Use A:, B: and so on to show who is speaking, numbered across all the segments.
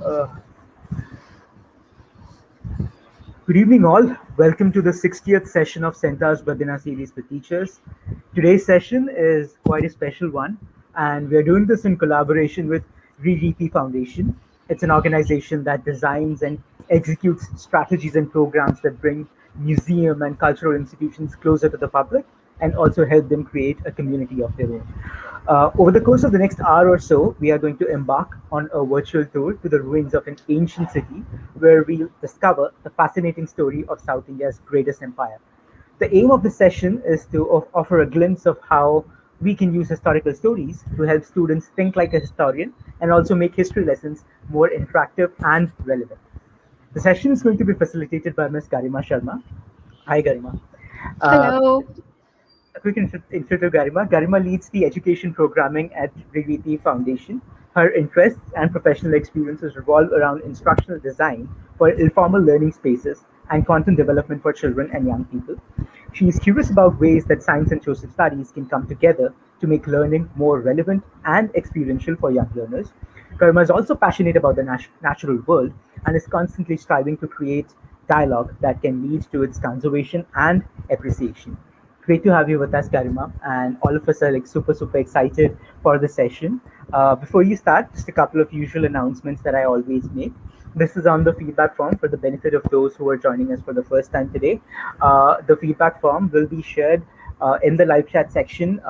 A: Uh, Good evening, all. Welcome to the 60th session of CENTA's webinar series for teachers. Today's session is quite a special one, and we're doing this in collaboration with Riti Foundation. It's an organization that designs and executes strategies and programs that bring museum and cultural institutions closer to the public and also help them create a community of their own. Over the course of the next hour or so, we are going to embark on a virtual tour to the ruins of an ancient city where we'll discover the fascinating story of South India's greatest empire. The aim of the session is to offer a glimpse of how we can use historical stories to help students think like a historian and also make history lessons more interactive and relevant. The session is going to be facilitated by Ms. Garima Sharma. Hi, Garima. Uh,
B: Hello.
A: a quick intro to Garima. Garima leads the education programming at Riti Foundation. Her interests and professional experiences revolve around instructional design for informal learning spaces and content development for children and young people. She is curious about ways that science and social studies can come together to make learning more relevant and experiential for young learners. Garima is also passionate about the natural world and is constantly striving to create dialogue that can lead to its conservation and appreciation. Great to have you with us, Garima, and all of us are like super excited for the session. Before you start, just a couple of usual announcements that I always make. This is on the feedback form for the benefit of those who are joining us for the first time today. The feedback form will be shared in the live chat section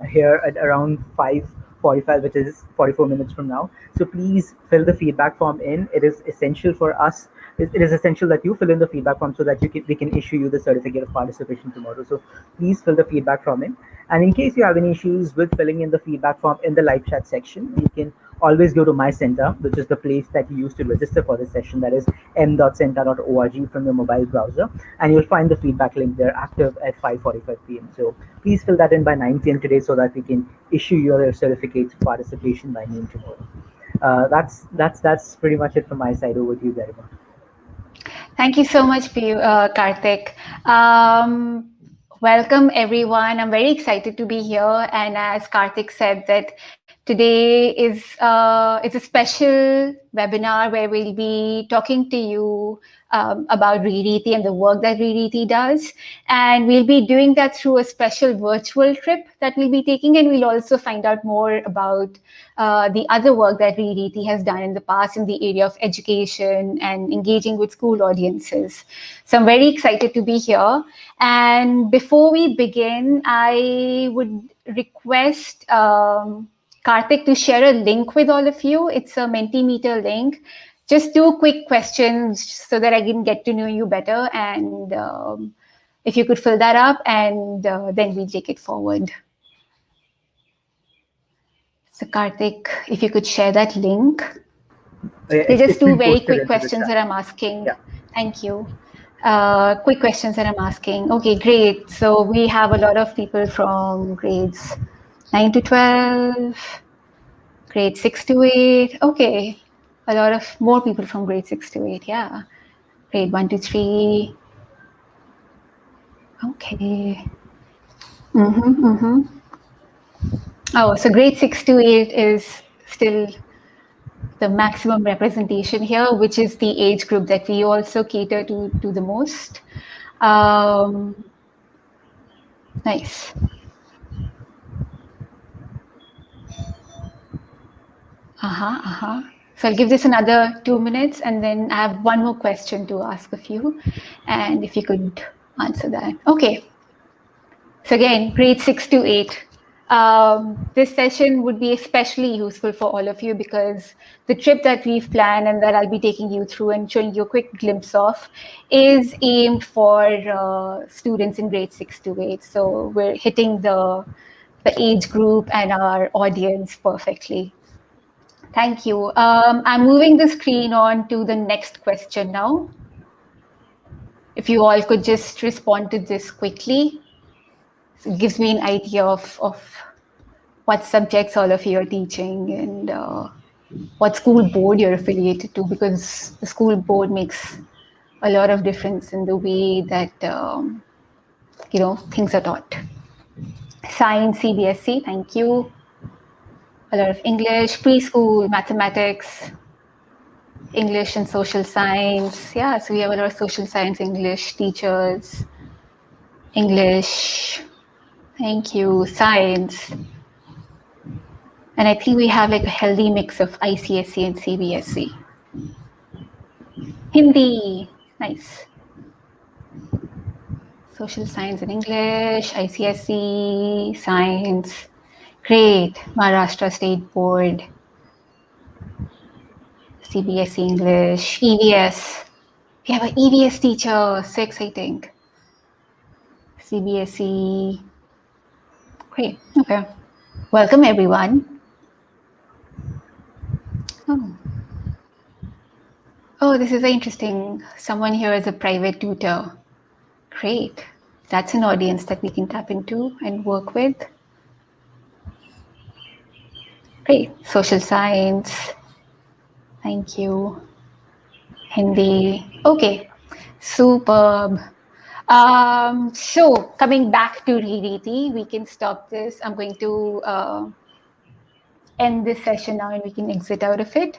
A: here at around 5:45, which is 44 minutes from now. So please fill the feedback form in. It is essential for us. It is essential that you fill in the feedback form so that we can issue you the certificate of participation tomorrow. So please fill the feedback form in. And in case you have any issues with filling in the feedback form in the live chat section, you can always go to my CENTA, which is the place that you use to register for this session. That is m.centa.org from your mobile browser, and you'll find the feedback link there active at 5:45 p.m. So please fill that in by 9 p.m. today so that we can issue your certificates of participation by noon tomorrow. That's pretty much it from my side. Over to you, Garima.
B: Thank you so much, Karthik. Welcome, everyone. I'm very excited to be here. And as Karthik said, that today is a special webinar where we'll be talking to you about Riti and the work that Riti does. And we'll be doing that through a special virtual trip that we'll be taking. And we'll also find out more about the other work that Riti has done in the past in the area of education and engaging with school audiences. So I'm very excited to be here. And before we begin, I would request Karthik to share a link with all of you. It's a Mentimeter link. Just 2 quick questions so that I can get to know you better. And if you could fill that up, and then we'll take it forward. So Karthik, if you could share that link. There's just 2 very quick questions that I'm asking. Yeah. Thank you. Quick questions that I'm asking. Okay, great. So we have a lot of people from grades 9 to 12, grade 6 to 8. Okay, a lot of more people from grade 6 to 8. Yeah, grade 1 to 3. Okay. Oh, so grade 6 to 8 is still the maximum representation here, which is the age group that we also cater to the most. Nice. So I'll give this another 2 minutes, and then I have one more question to ask of you, and if you could answer that. Okay. So again, grade 6 to 8. This session would be especially useful for all of you because the trip that we've planned and that I'll be taking you through and showing you a quick glimpse of is aimed for students in grade 6 to 8. So we're hitting the age group and our audience perfectly. Thank you. I'm moving the screen on to the next question now. If you all could just respond to this quickly. So it gives me an idea of what subjects all of you are teaching and what school board you're affiliated to, because the school board makes a lot of difference in the way that things are taught. Science, CBSE, thank you. A lot of English, preschool, mathematics. English and social science. Yeah, so we have a lot of social science, English teachers, English, thank you, science. And I think we have like a healthy mix of ICSE and CBSE. Hindi, nice. Social science and English, ICSE, science. Great. Maharashtra State Board, CBSE English, EVS. We have an EVS teacher, so exciting. CBSE. Great. Okay. Welcome, everyone. Oh. Oh, this is interesting. Someone here is a private tutor. Great. That's an audience that we can tap into and work with. Great. Social science. Thank you. Hindi. Okay. Superb. So coming back to Riti, we can stop this. I'm going to end this session now and we can exit out of it.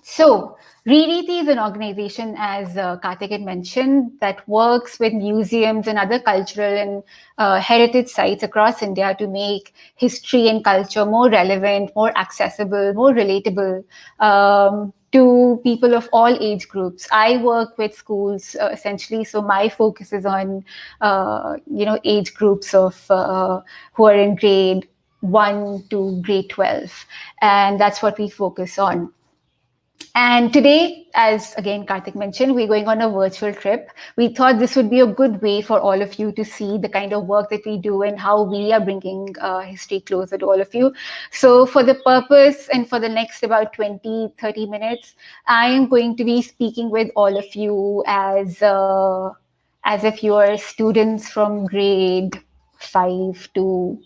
B: So, Riti is an organization, as Karthik had mentioned, that works with museums and other cultural and heritage sites across India to make history and culture more relevant, more accessible, more relatable to people of all age groups. I work with schools essentially, so my focus is on age groups of who are in grade 1 to grade 12, and that's what we focus on. And today, as again Karthik mentioned, we're going on a virtual trip. We thought this would be a good way for all of you to see the kind of work that we do and how we are bringing history closer to all of you. So for the purpose and for the next about 20-30 minutes, I am going to be speaking with all of you as if you are students from grade 5 to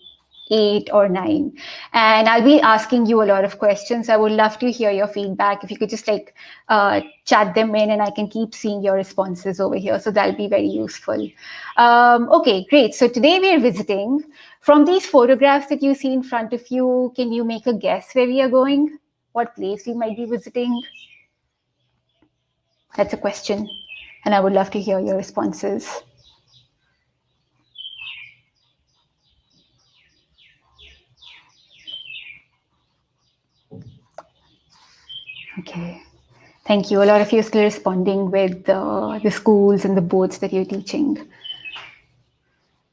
B: 8 or 9, and I'll be asking you a lot of questions. I would love to hear your feedback. If you could just chat them in, and I can keep seeing your responses over here, so that'll be very useful. Okay, great. So today we are visiting. From these photographs that you see in front of you, can you make a guess where we are going? What place we might be visiting? That's a question, and I would love to hear your responses. Okay. Thank you. A lot of you are still responding with the schools and the boards that you're teaching.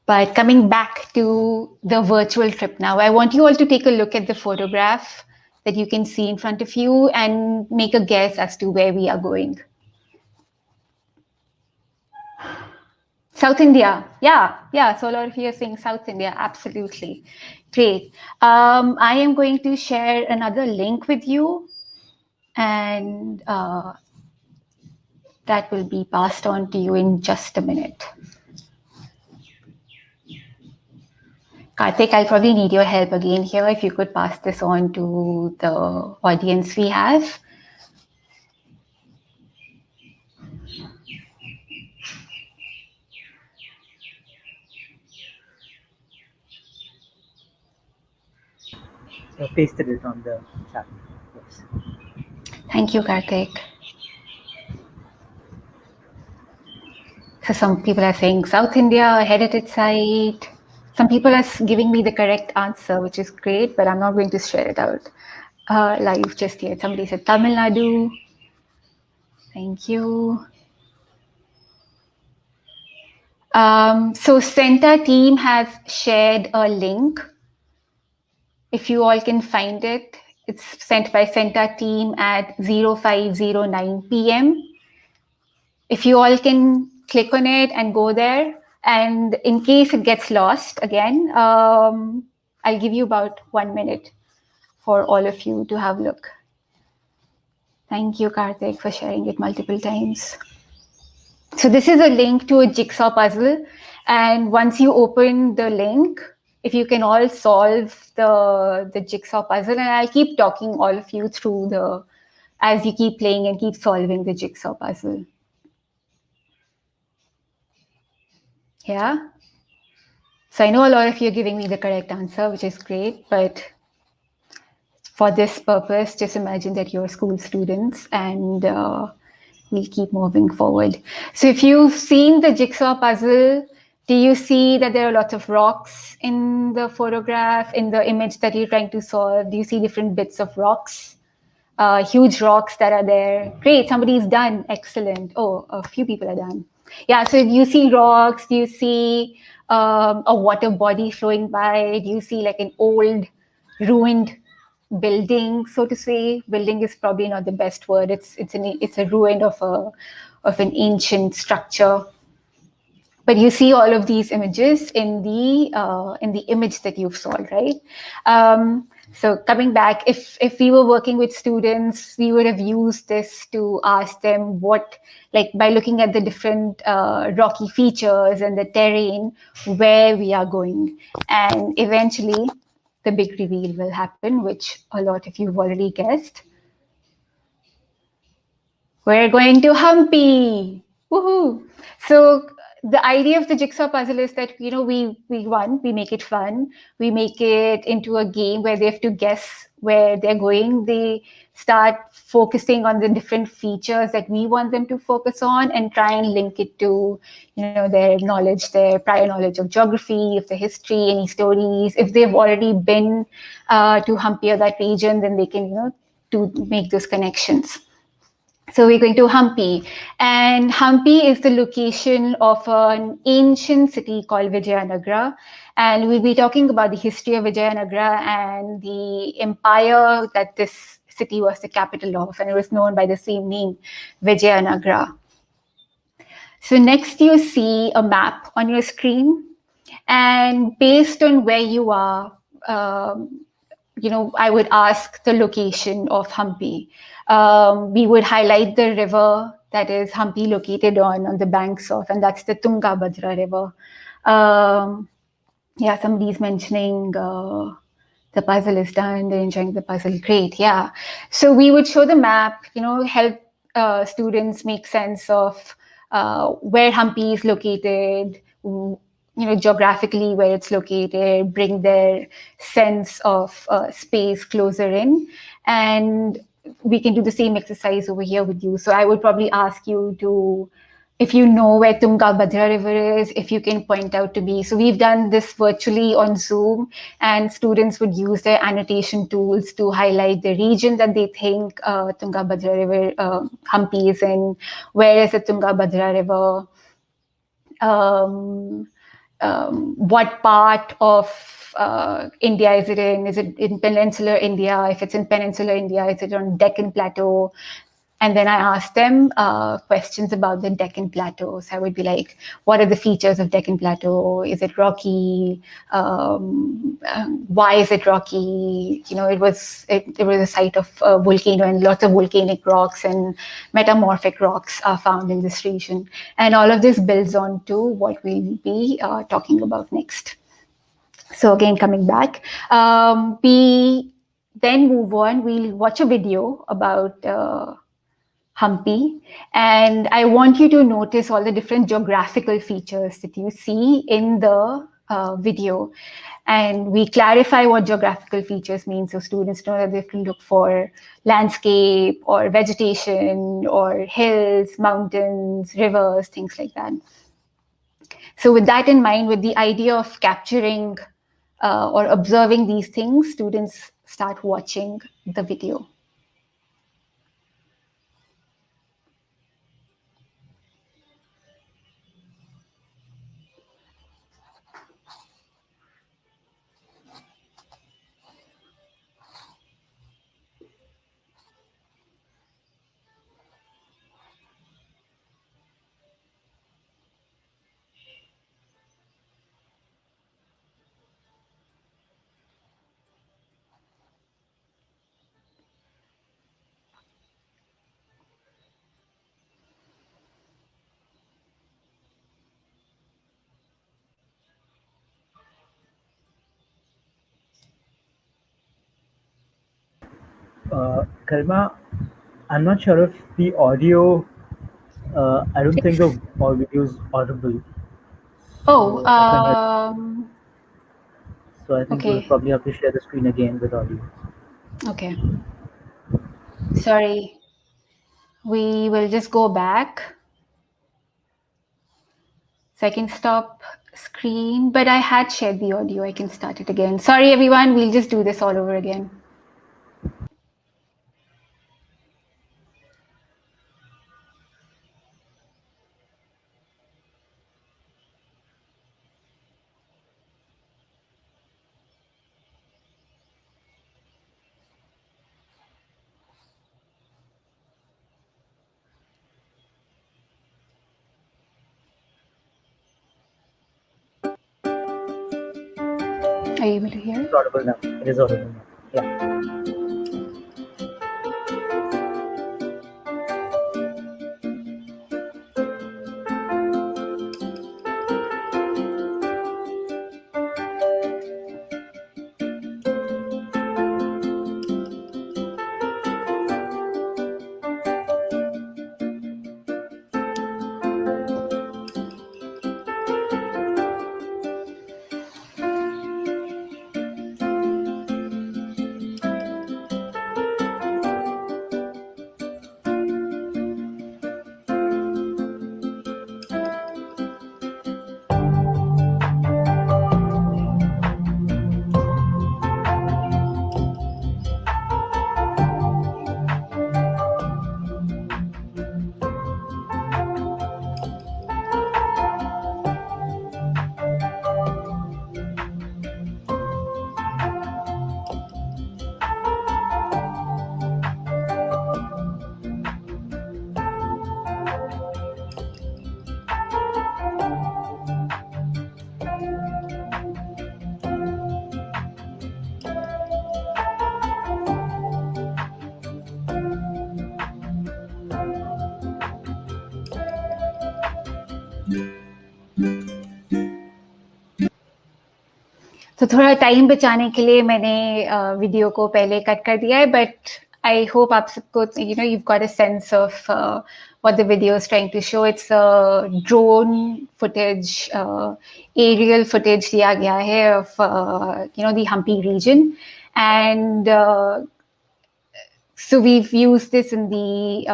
B: But coming back to the virtual trip now, I want you all to take a look at the photograph that you can see in front of you and make a guess as to where we are going. South India. Yeah. So a lot of you are saying South India. Absolutely. Great. I am going to share another link with you, and that will be passed on to you in just a minute. Karthik, I'll probably need your help again here. If you could pass this on to the audience we have.
A: So I pasted it on the chat. Yes.
B: Thank you, Karthik. So some people are saying South India, a heritage site. Some people are giving me the correct answer, which is great, but I'm not going to share it out live just yet. Somebody said Tamil Nadu. Thank you. So CENTA team has shared a link. If you all can find it, it's sent by CENTA team at 0509 p.m. If you all can click on it and go there, and in case it gets lost again, I'll give you about 1 minute for all of you to have a look. Thank you, Karthik, for sharing it multiple times. So this is a link to a jigsaw puzzle. And once you open the link, if you can all solve the jigsaw puzzle, and I'll keep talking all of you through as you keep playing and keep solving the jigsaw puzzle. Yeah? So I know a lot of you are giving me the correct answer, which is great, but for this purpose, just imagine that you're school students, and we'll keep moving forward. So if you've seen the jigsaw puzzle, do you see that there are lots of rocks in the photograph, in the image that you're trying to solve? Do you see different bits of rocks? Huge rocks that are there. Great, somebody's done. Excellent. Oh, a few people are done. Yeah, so you see rocks, do you see a water body flowing by? Do you see like an old, ruined building, so to say? Building is probably not the best word. It's a ruin of an ancient structure. But you see all of these images in the image that you've solved, right? So coming back, if we were working with students, we would have used this to ask them what, like by looking at the different rocky features and the terrain, where we are going. And eventually, the big reveal will happen, which a lot of you have already guessed. We're going to Hampi. Woohoo! So the idea of the jigsaw puzzle is that we make it fun, we make it into a game where they have to guess where they're going. They start focusing on the different features that we want them to focus on and try and link it to their knowledge, their prior knowledge of geography, of the history, any stories. If they've already been to Hampi or that region, then they can to make those connections. So we're going to Hampi, and Hampi is the location of an ancient city called Vijayanagara, and we'll be talking about the history of Vijayanagara and the empire that this city was the capital of, and it was known by the same name, Vijayanagara. So next you see a map on your screen, and based on where you are, I would ask the location of Hampi. We would highlight the river that is Hampi located on the banks of, and that's the Tungabhadra river. Yeah, somebody's mentioning the puzzle is done, they're enjoying the puzzle. Great, yeah. So we would show the map, help students make sense of where Hampi is located, geographically where it's located, bring their sense of space closer in. And we can do the same exercise over here with you. So I would probably ask you to, if you know where Tungabhadra River is, if you can point out to me. So we've done this virtually on Zoom, and students would use their annotation tools to highlight the region that they think Tungabhadra River, Hampi is in, where is the Tungabhadra River, what part of India is it in? Is it in peninsular India? If it's in peninsular India, is it on Deccan Plateau? And then I asked them questions about the Deccan Plateau. So I would be like, what are the features of Deccan Plateau? Is it rocky? Why is it rocky? It was a site of a volcano, and lots of volcanic rocks and metamorphic rocks are found in this region. And all of this builds on to what we'll be talking about next. So again, coming back, we then move on. We'll watch a video about Hampi, and I want you to notice all the different geographical features that you see in the video. And we clarify what geographical features mean, so students know that they have to look for landscape or vegetation or hills, mountains, rivers, things like that. So with that in mind, with the idea of capturing or observing these things, students start watching the video.
A: Karima, I'm not sure if the audio. I don't think the audio is audible.
B: Oh,
A: So I can't hear. So I think we'll
B: okay.
A: probably have to share the screen again with audio.
B: Okay. Sorry. We will just go back. So I can stop screen, but I had shared the audio. I can start it again. Sorry, everyone. We'll just do this all over again. Are you able to hear?
A: It's audible now. It is audible now. Yeah.
B: तो थोड़ा time बचाने के लिए मैंने video को पहले cut कर दिया है, बट आई होप आप सबको you've got a sense of what the video is trying to show. It's drone footage, aerial footage दिया गया है of the Hampi region, and so we've used this in the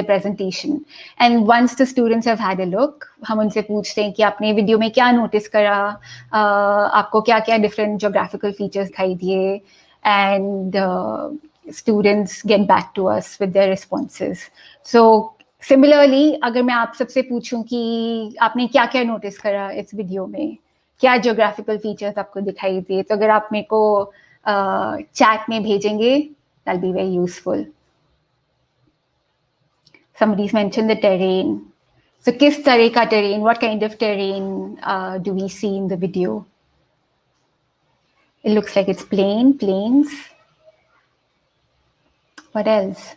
B: presentation, and once the students have had a look, हम उनसे पूछते हैं कि आपने video में क्या नोटिस करा, आपको क्या क्या डिफरेंट जोग्राफिकल फीचर्स दिखाई दिए, and students get back to us with their responses. So similarly, अगर मैं आप सबसे पूछूं कि आपने क्या क्या नोटिस करा इस वीडियो में, क्या जोग्राफिकल फीचर्स आपको दिखाई दिए, तो अगर आप मेरे को chat में भेजेंगे, that'll be very useful. Somebody's mentioned the terrain. So किस तरह का terrain, what kind of terrain do we see in the video? It looks like it's plains. What else?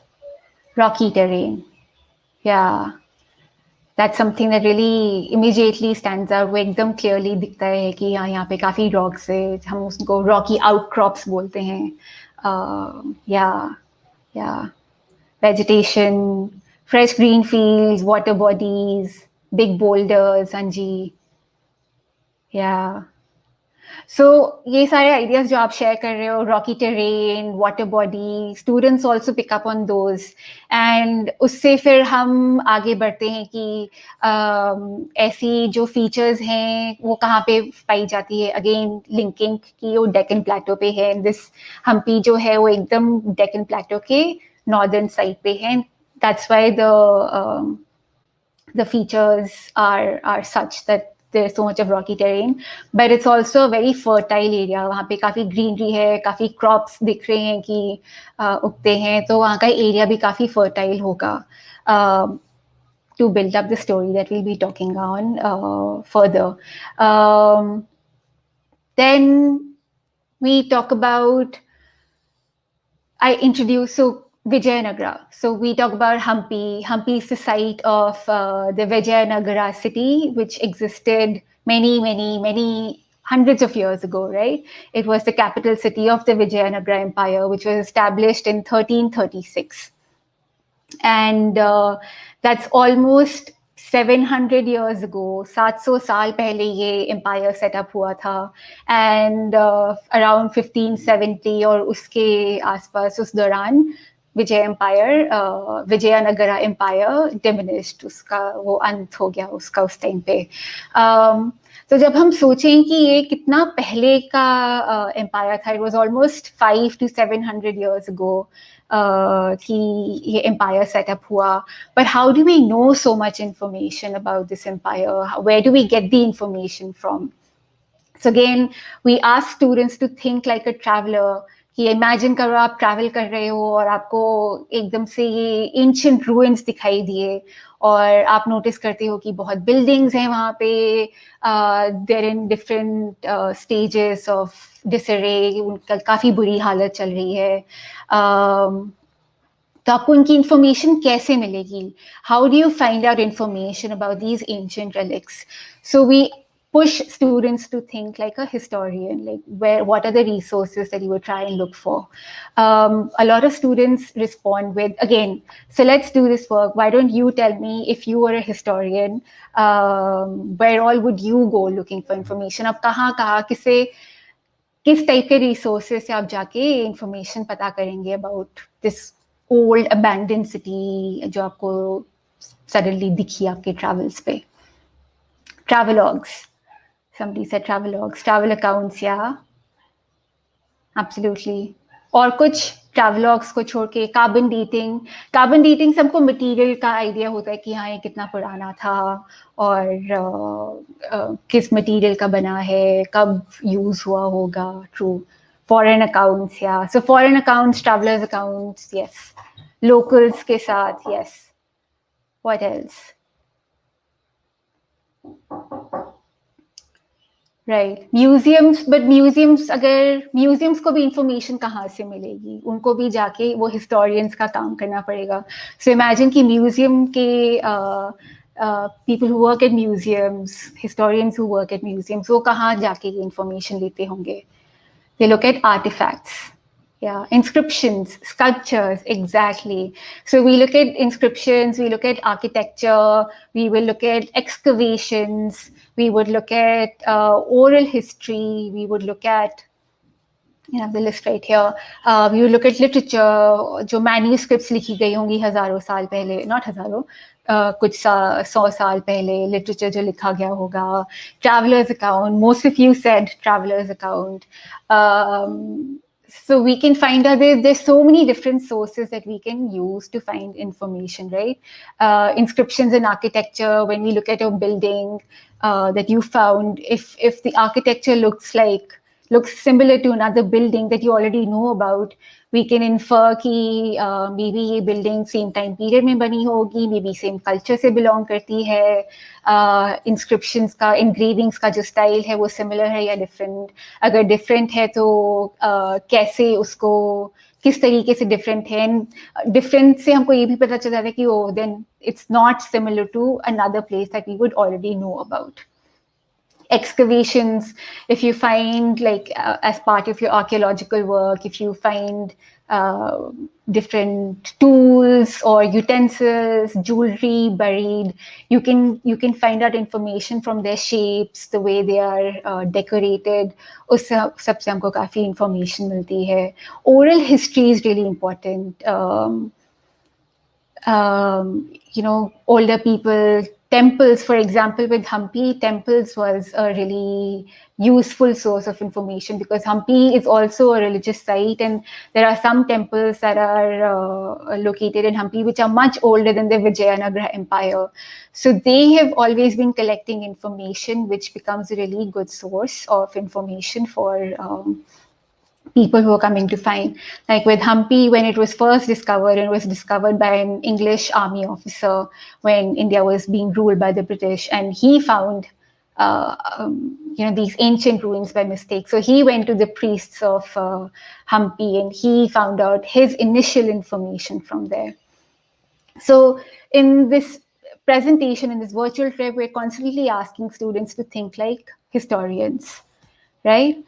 B: Rocky terrain. Yeah. That's something that really immediately stands out. वो एकदम clearly दिखता है कि यहाँ पे काफी rocks है, हम उसको rocky outcrops बोलते हैं. Yeah. Vegetation, fresh green fields, water bodies, big boulders, Anji. Yeah. So ये सारे ideas जो आप share कर रहे हो, rocky terrain, water body, students also pick up on those, and उससे फिर हम आगे बढ़ते हैं कि ऐसी जो features हैं वो कहाँ पे पाई जाती है. Again linking कि वो Deccan Plateau पे है, this Hampi जो है वो एकदम Deccan Plateau के northern side पे है. That's why the features are such that there's so much of rocky terrain, but it's also a very fertile area. वहाँ पे काफी greenery है, काफी crops दिख रहे हैं कि उगते हैं, तो वहाँ का area भी काफी fertile होगा to build up the story that we'll be talking on further. Then we talk about, I introduce Vijayanagara. So we talk about Hampi. Hampi is the site of the Vijayanagara city, which existed many hundreds of years ago, right? It was the capital city of the Vijayanagara Empire, which was established in 1336. And that's almost 700 years ago, 700 साल पहले ये empire set up हुआ था, and around 1570 और उसके आसपास उस दौरान विजय एम्पायर, विजयनगरा एम्पायर डिमिनिश्ड, उसका वो अंत हो गया उसका उस टाइम पे. तो जब हम सोचें कि ये कितना पहले का एम्पायर था, it was almost 500 to 700 years ago कि ये एम्पायर सेटअप हुआ. But how do we know so much information about this empire? Where do we get the information from? So again, we ask students to think like a traveler. कि imagine करो आप travel कर रहे हो और आपको एकदम से ये एंशिएंट रूइंस दिखाई दिए और आप नोटिस करते हो कि बहुत बिल्डिंग्स हैं वहाँ पे, they're in different stages of disarray, उनका काफ़ी बुरी हालत चल रही है. तो आपको उनकी इंफॉर्मेशन कैसे मिलेगी? How do you find out information about these ancient relics? So we push students to think like a historian, like what are the resources that you would try and look for. A lot of students respond with, again, so let's do this work. Why don't you tell me, if you were a historian, where all would you go looking for information? अब कहाँ किस type के resources से आप जाके information पता करेंगे about this old abandon city जो आपको सडनली दिखी आपके ट्रैवल्स पे? Travelogues. Somebody said travelogues, travel accounts, yeah. Absolutely. और कुछ ट्रैवलॉग्स को छोड़ के कार्बन डेटिंग से हमको मटेरियल का आइडिया होता है कि हाँ ये कितना पुराना था और किस मटेरियल का बना है, कब यूज हुआ होगा. ट्रू. फॉरेन अकाउंट्स, या so foreign accounts, travellers accounts, yes. Locals के साथ, yes. What else? Right. Museums, but museums को भी इंफॉर्मेशन कहाँ से मिलेगी? उनको भी जाके वो हिस्टोरियंस का काम करना पड़ेगा. सो इमेजिन कि म्यूजियम के people who work at museums, historians who work at museums, वो कहाँ जाके ये इंफॉर्मेशन लेते होंगे? They look at artifacts. Yeah, inscriptions, sculptures, exactly. So we look at inscriptions, we look at architecture, we will look at excavations, we would look at oral history, we would look at, you have the list right here. We would look at literature, जो manuscripts लिखी गई होंगी हजारों साल पहले, not हजारों, कुछ 100 साल पहले literature जो लिखा गया होगा. Traveler's account, most of you said traveler's account. So we can find out there's so many different sources that we can use to find information, right? Inscriptions in architecture, when we look at a building that you found, if the architecture looks similar to another building that you already know about, we can infer कि maybe ये building same time period में बनी होगी, maybe same culture से belong करती है. Inscriptions का, engravings का जो style है वो similar है या different? अगर different है तो कैसे उसको, किस तरीके से different है? Different से हमको ये भी पता चल जाता है कि oh, then it's not similar to another place that we would already know about. Excavations, if you find as part of your archaeological work, if you find different tools or utensils, jewelry buried, you can find out information from their shapes, the way they are decorated. उस सब से हमको काफी information मिलती है. Oral history is really important. Older people, temples, for example, with Hampi, temples was a really useful source of information because Hampi is also a religious site, and there are some temples that are located in Hampi which are much older than the Vijayanagara Empire. So they have always been collecting information, which becomes a really good source of information for people who are coming to find. Like with Hampi, when it was first discovered, it was discovered by an English army officer when India was being ruled by the British, and he found these ancient ruins by mistake. So he went to the priests of Hampi and he found out his initial information from there. So in this presentation, in this virtual trip, we're constantly asking students to think like historians, right?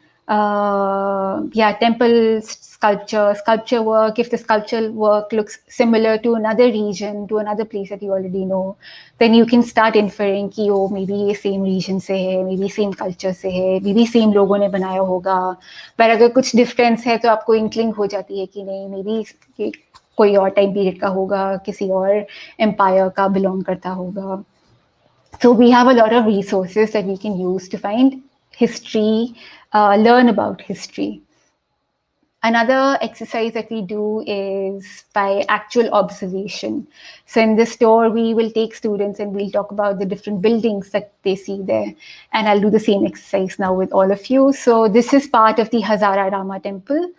B: temple sculpture work. If the sculpture work looks similar to another region, to another place that you already know, then you can start inferring कि oh, maybe ये same region से है, maybe same culture से है, maybe same लोगों ने बनाया होगा. पर अगर कुछ difference है तो आपको inkling हो जाती है कि नहीं, maybe कोई और time period का होगा, किसी और empire का belong करता होगा. So we have a lot of resources that we can use to find history, learn about history. Another exercise that we do is by actual observation. So in this tour, we will take students and we'll talk about the different buildings that they see there. And I'll do the same exercise now with all of you. So this is part of the Hazara Rama temple.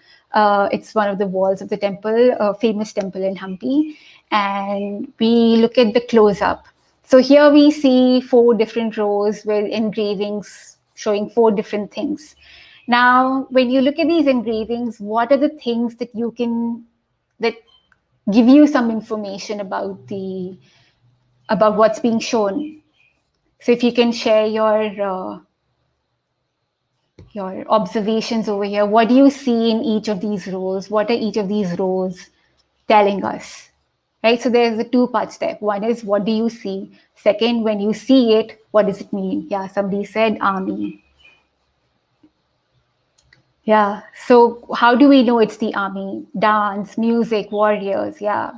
B: It's one of the walls of the temple, a famous temple in Hampi. And we look at the close-up. So here we see 4 different rows with engravings showing 4 different things. Now, when you look at these engravings, what are the things that that give you some information about what's being shown? So if you can share your observations over here, what do you see in each of these rows? What are each of these rows telling us? Right, so there's a 2-part step. One is, what do you see? Second, when you see it, what does it mean? Yeah, somebody said army. Yeah, so how do we know it's the army? Dance, music, warriors. Yeah,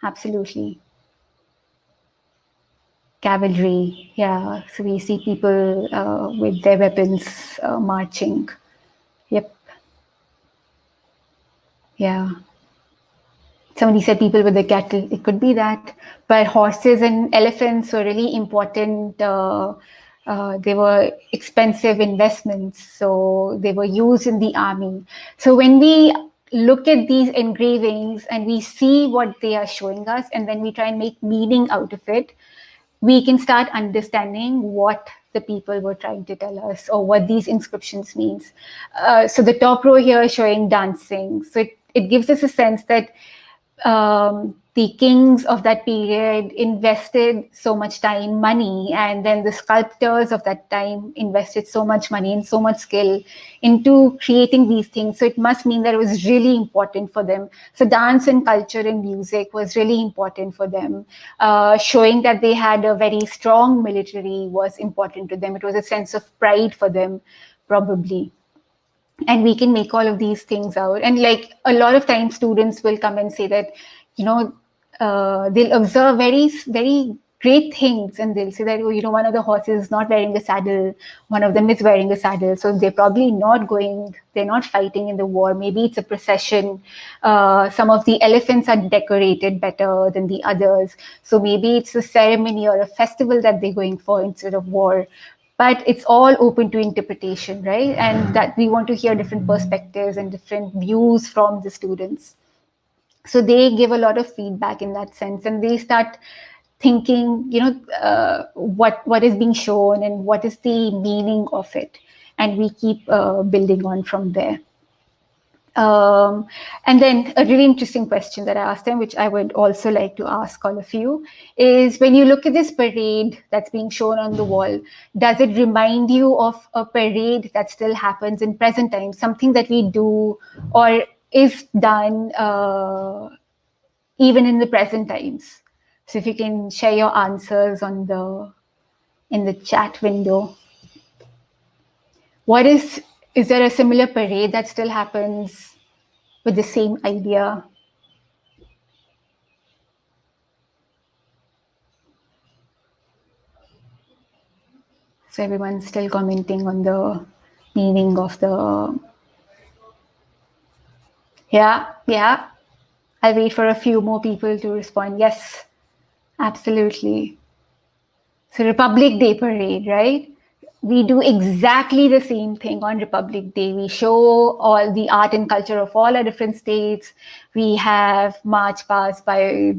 B: absolutely. Cavalry. Yeah, so we see people with their weapons marching. Yep. Yeah. Somebody said people with the cattle. It could be that. But horses and elephants were really important. They were expensive investments, so they were used in the army. So when we look at these engravings and we see what they are showing us, and then we try and make meaning out of it, we can start understanding what the people were trying to tell us or what these inscriptions means. So the top row here is showing dancing. So it gives us a sense that the kings of that period invested so much time, money, and then the sculptors of that time invested so much money and so much skill into creating these things. So it must mean that it was really important for them. So dance and culture and music was really important for them. Showing that they had a very strong military was important to them. It was a sense of pride for them, probably. And we can make all of these things out. And like a lot of times students will come and say that, they'll observe very, very great things and they'll say that, one of the horses is not wearing a saddle, one of them is wearing a saddle. So they're probably they're not fighting in the war. Maybe it's a procession. Some of the elephants are decorated better than the others. So maybe it's a ceremony or a festival that they're going for instead of war. But it's all open to interpretation, right? And that we want to hear different perspectives and different views from the students. So they give a lot of feedback in that sense, and they start thinking, what is being shown and what is the meaning of it. And we keep building on from there. And then a really interesting question that I asked them, which I would also like to ask all of you, is when you look at this parade that's being shown on the wall, does it remind you of a parade that still happens in present times, something that we do or is done even in the present times? So if you can share your answers in the chat window. Is there a similar parade that still happens with the same idea? So everyone's still commenting on the meaning of the... Yeah. I'll wait for a few more people to respond. Yes, absolutely. So Republic Day parade, right? We do exactly the same thing on Republic Day. We show all the art and culture of all our different states. We have march past by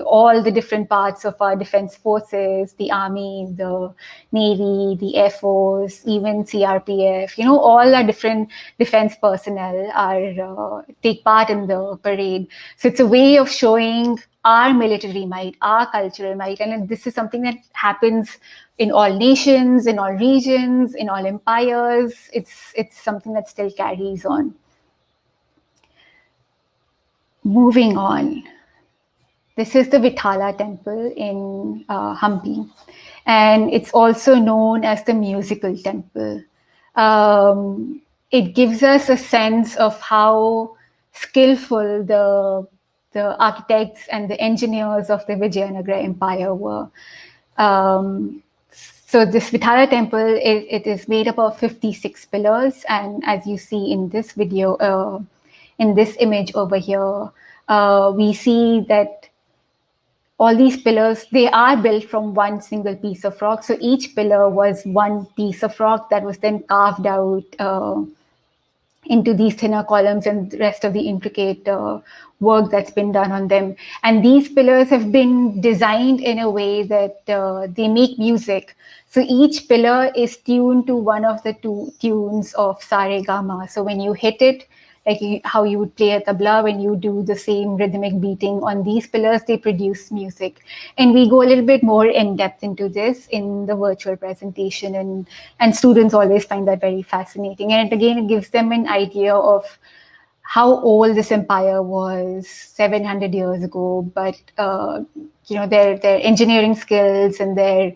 B: all the different parts of our defense forces, the army, the navy, the air force, even CRPF. All our different defense personnel take part in the parade. So it's a way of showing our military might, our cultural might, and this is something that happens in all nations, in all regions, in all empires. It's something that still carries on. Moving on. This is the Vitala Temple in Hampi, and it's also known as the musical temple. It gives us a sense of how skillful the architects and the engineers of the Vijayanagara Empire were. So this Vitala Temple, it is made up of 56 pillars, and as you see in this video, in this image over here, we see that all these pillars, they are built from one single piece of rock. So each pillar was one piece of rock that was then carved out into these thinner columns and the rest of the intricate work that's been done on them. And these pillars have been designed in a way that they make music. So each pillar is tuned to one of the two tunes of Sa Re Ga Ma. So when you hit it, like how you would play a tabla, when you do the same rhythmic beating on these pillars, they produce music. And we go a little bit more in depth into this in the virtual presentation, and students always find that very fascinating. And again, it gives them an idea of how old this empire was 700 years ago, but their engineering skills and their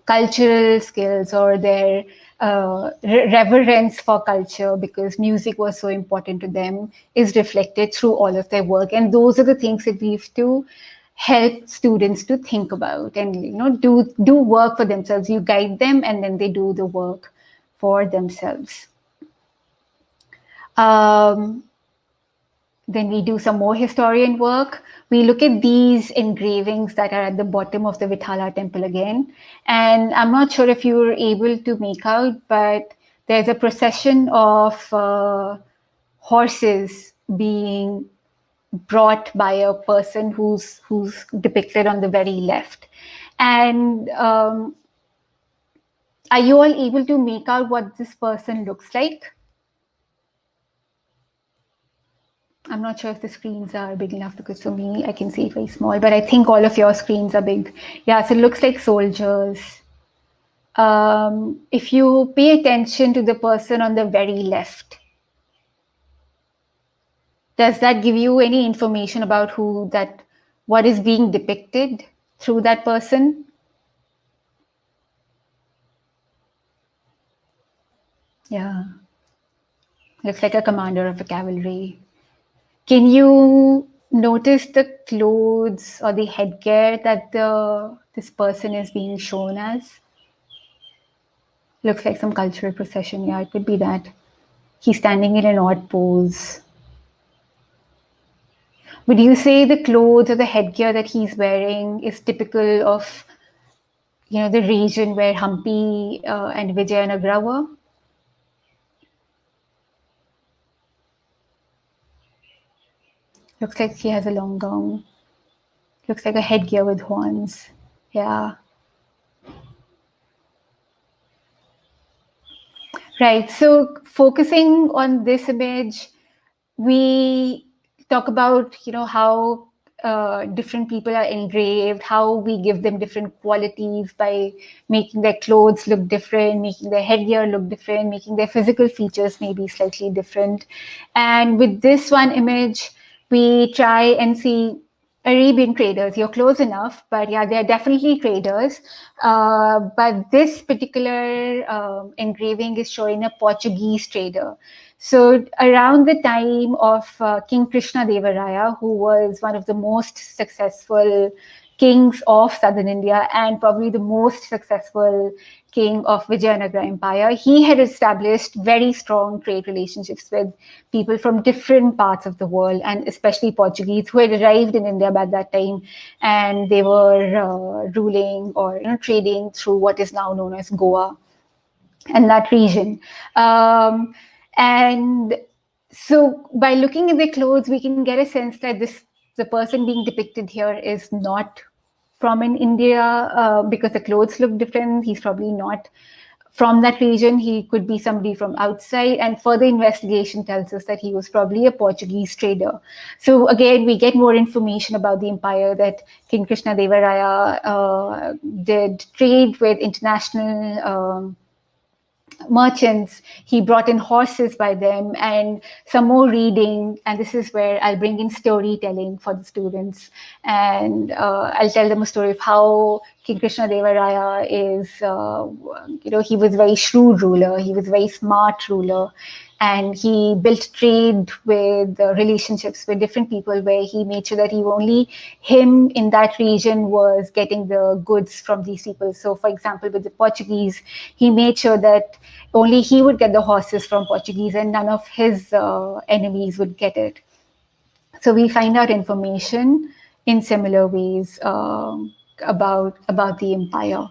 B: cultural skills, or their reverence for culture, because music was so important to them, is reflected through all of their work. And those are the things that we have to help students to think about and do work for themselves. You guide them and then they do the work for themselves. Then we do some more historian work. We look at these engravings that are at the bottom of the Vitala Temple again. And I'm not sure if you were able to make out, but there's a procession of horses being brought by a person who's depicted on the very left. And are you all able to make out what this person looks like? I'm not sure if the screens are big enough, because for me, I can see it very small, but I think all of your screens are big. Yeah, so it looks like soldiers. If you pay attention to the person on the very left, does that give you any information about what is being depicted through that person? Yeah, looks like a commander of a cavalry. Can you notice the clothes or the headgear that this person is being shown as? Looks like some cultural procession. Yeah, it could be that. He's standing in an odd pose. Would you say the clothes or the headgear that he's wearing is typical of, the region where Hampi and Vijayanagara were? Looks like he has a long gown. Looks like a headgear with horns. Yeah. Right. So focusing on this image, we talk about, how different people are engraved, how we give them different qualities by making their clothes look different, making their headgear look different, making their physical features maybe slightly different. And with this one image, we try and see Arabian traders. You're close enough, but yeah, they're definitely traders. But this particular engraving is showing a Portuguese trader. So around the time of King Krishna Deva Raya, who was one of the most successful kings of southern India and probably the most successful king of Vijayanagara Empire, he had established very strong trade relationships with people from different parts of the world, and especially Portuguese who had arrived in India by that time, and they were ruling or trading through what is now known as Goa and that region. And so by looking at the clothes, we can get a sense that the person being depicted here is not from in India, because the clothes look different. He's probably not from that region. He could be somebody from outside. And further investigation tells us that he was probably a Portuguese trader. So again, we get more information about the empire, that King Krishna Deva Raya did trade with international merchants. He brought in horses by them, and some more reading. And this is where I'll bring in storytelling for the students, and I'll tell them a story of how King Krishna Deva Raya is, he was a very shrewd ruler. He was a very smart ruler, and he built trade with relationships with different people, where he made sure that only him in that region was getting the goods from these people. So, for example, with the Portuguese, he made sure that only he would get the horses from Portuguese, and none of his enemies would get it. So we find out information in similar ways about the empire.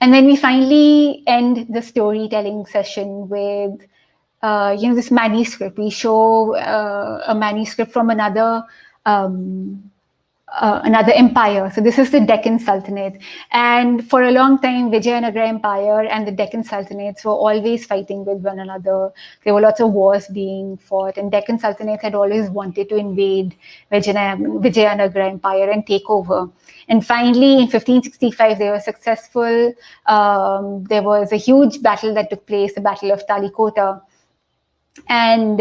B: And then we finally end the storytelling session with this manuscript. We show a manuscript from another empire. So this is the Deccan Sultanate. And for a long time, Vijayanagara Empire and the Deccan Sultanates were always fighting with one another. There were lots of wars being fought, and Deccan Sultanate had always wanted to invade Vijayanagara Empire and take over. And finally, in 1565, they were successful. There was a huge battle that took place, the Battle of Talikota. And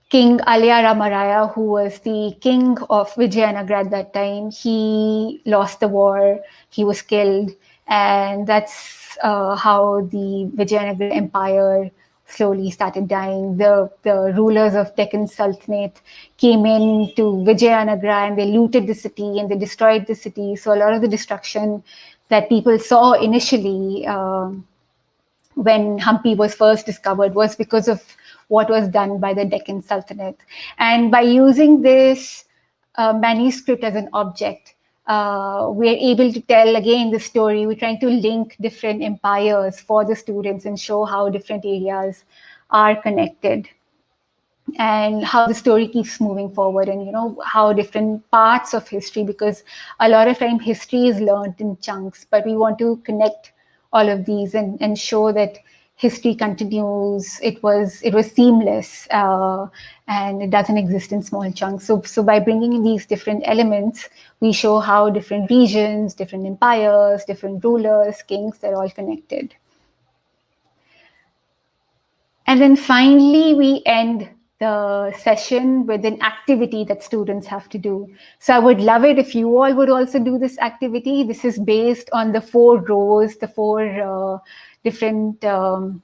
B: King Alaya Ramaraya, who was the king of Vijayanagara at that time, he lost the war. He was killed. And that's how the Vijayanagara Empire slowly started dying. The rulers of Deccan Sultanate came in to Vijayanagara, and they looted the city and they destroyed the city. So a lot of the destruction that people saw initially when Hampi was first discovered was because of what was done by the Deccan Sultanate. And by using this manuscript as an object, we're able to tell again the story. We're trying to link different empires for the students and show how different areas are connected, and how the story keeps moving forward, and how different parts of history, because a lot of time history is learned in chunks, but we want to connect all of these and show that history continues. It was seamless, and it doesn't exist in small chunks. So by bringing in these different elements, we show how different regions, different empires, different rulers, kings, they're all connected. And then finally, we end the session with an activity that students have to do. So I would love it if you all would also do this activity. This is based on the 4 rows, the 4 different the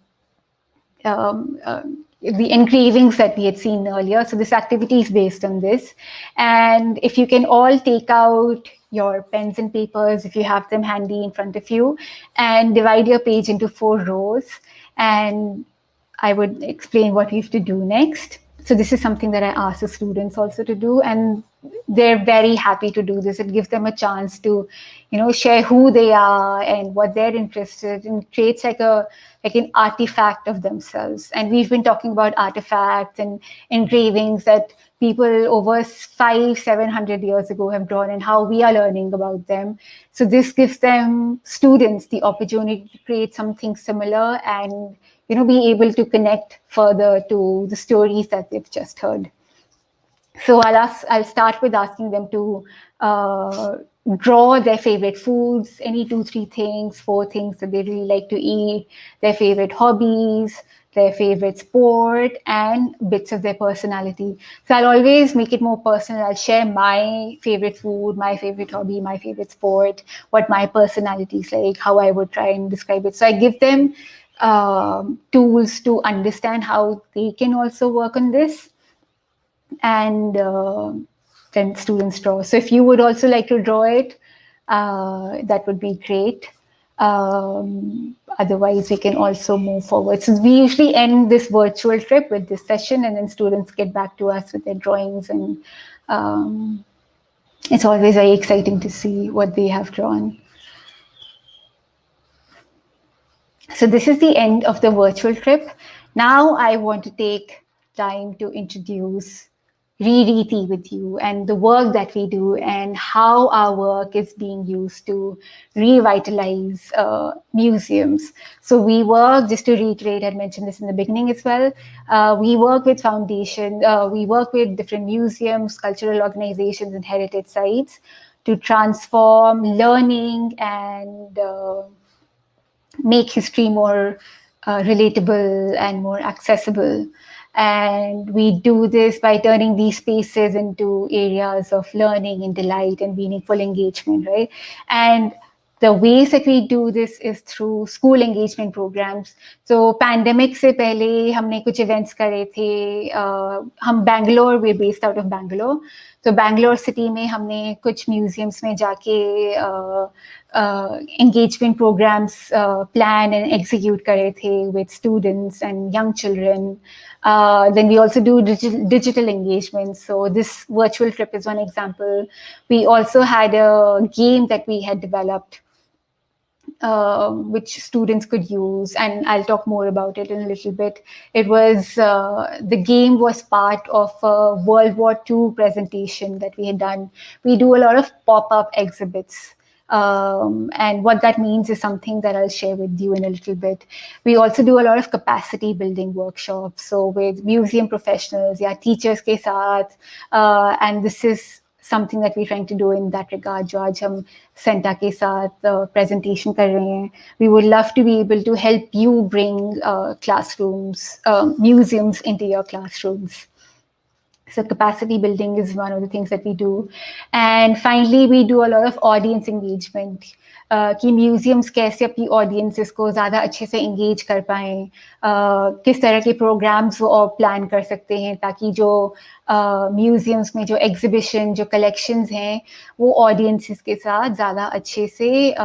B: engravings that we had seen earlier. So this activity is based on this. And if you can all take out your pens and papers, if you have them handy in front of you, and divide your page into 4 rows, and I would explain what we have to do next. So this is something that I ask the students also to do, and they're very happy to do this. It gives them a chance to, share who they are and what they're interested in. It creates like an artifact of themselves. And we've been talking about artifacts and engravings that people over 500-700 years ago have drawn, and how we are learning about them. So this gives them, students, the opportunity to create something similar and be able to connect further to the stories that they've just heard. So I'll start with asking them to draw their favorite foods, any 2-3 things, 4 things that they really like to eat, their favorite hobbies, their favorite sport, and bits of their personality. So I'll always make it more personal. I'll share my favorite food, my favorite hobby, my favorite sport, what my personality is like, how I would try and describe it. So I give them tools to understand how they can also work on this, and then students draw. So if you would also like to draw it, that would be great. Otherwise, we can also move forward. So we usually end this virtual trip with this session, and then students get back to us with their drawings, and it's always very exciting to see what they have drawn. So this is the end of the virtual trip. Now I want to take time to introduce Riti with you and the work that we do and how our work is being used to revitalize museums. So we work, just to reiterate, I mentioned this in the beginning as well, we work with we work with different museums, cultural organizations and heritage sites to transform learning and make history more relatable and more accessible. And we do this by turning these spaces into areas of learning and delight and meaningful engagement, right? And the ways that we do this is through school engagement programs. So pandemic से पहले हमने कुछ events करे थे. हम Bangalore, we're based out of Bangalore. तो Bangalore city में हमने कुछ museums में जाके engagement programs plan and execute करे थे with students and young children. Then we also do digital engagements. So this virtual trip is one example. We also had a game that we had developed which students could use, and I'll talk more about it in a little bit. It was, the game was part of a World War II presentation that we had done. We do a lot of pop-up exhibits. And what that means is something that I'll share with you in a little bit. We also do a lot of capacity building workshops. So with museum professionals, yeah, teachers ke saath, and this is something that we're trying to do in that regard. जो आज हम CENTA के साथ presentation कर रहे हैं. We would love to be able to help you bring classrooms, museums into your classrooms. So capacity building is one of the things that we do. And finally, we do a lot of audience engagement. कि museums कैसे अपनी audiences को ज़्यादा अच्छे से engage कर पाएँ, किस तरह के programs वो और plan कर सकते हैं ताकि जो museums में जो exhibition, जो collections हैं, वो audiences के साथ ज़्यादा अच्छे से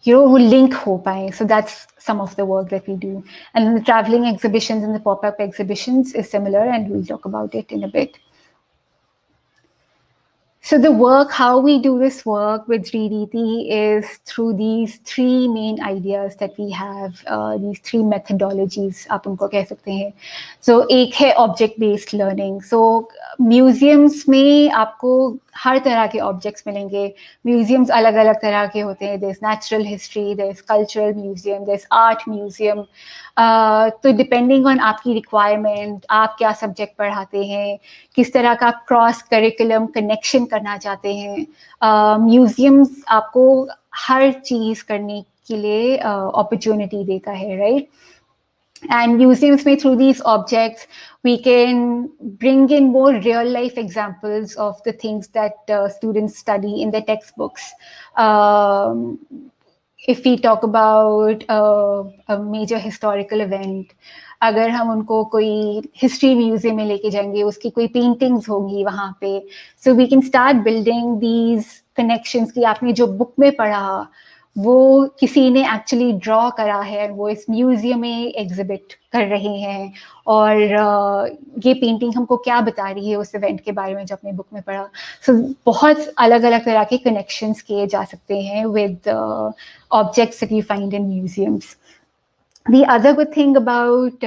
B: वो link हो पाए. So that's some of the work that we do. And then the traveling exhibitions and the pop-up exhibitions is similar, and we'll talk about it in a bit. So the work, how we do this work with Riti is through these three main ideas that we have, these three methodologies, आप उनको कह सकते हैं. So एक है object-based learning. So museums में आपको हर तरह के objects मिलेंगे. Museums अलग-अलग तरह के होते हैं. There's natural history, there's cultural museum, there's art museum. तो depending on आपकी requirement, आप क्या subject पढ़ाते हैं, किस तरह का cross curriculum connection करना चाहते हैं. Museums आपको हर चीज करने के लिए opportunity देता है, right? And museums may, through these objects, we can bring in more real life examples of the things that students study in their textbooks. If we talk about a major historical event, अगर हम उनको कोई history museum में लेके जाएंगे, उसकी कोई paintings होंगी वहाँ पे, so we can start building these connections कि आपने जो book में पढ़ा वो किसी ने एक्चुअली ड्रॉ करा है, वो इस म्यूजियम में एग्जिबिट कर रहे हैं, और ये पेंटिंग हमको क्या बता रही है उस इवेंट के बारे में जो अपने बुक में पढ़ा. सो बहुत अलग अलग तरह के कनेक्शंस किए जा सकते हैं with objects that you find in museums. The other good thing about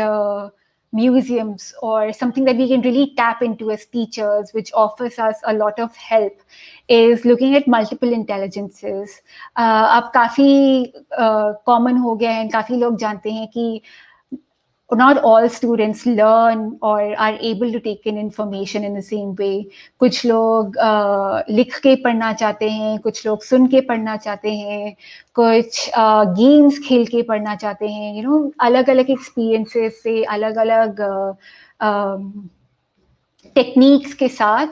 B: museums, or something that we can really tap into as teachers, which offers us a lot of help, is looking at multiple intelligences. अब काफ़ी common हो गया है, काफ़ी लोग जानते हैं कि not all students learn or are able to take in information in the same way. कुछ लोग लिख के पढ़ना चाहते हैं, कुछ लोग सुन के पढ़ना चाहते हैं, कुछ गेम्स खेल के पढ़ना चाहते हैं. You know, अलग-अलग experiences से अलग-अलग techniques के साथ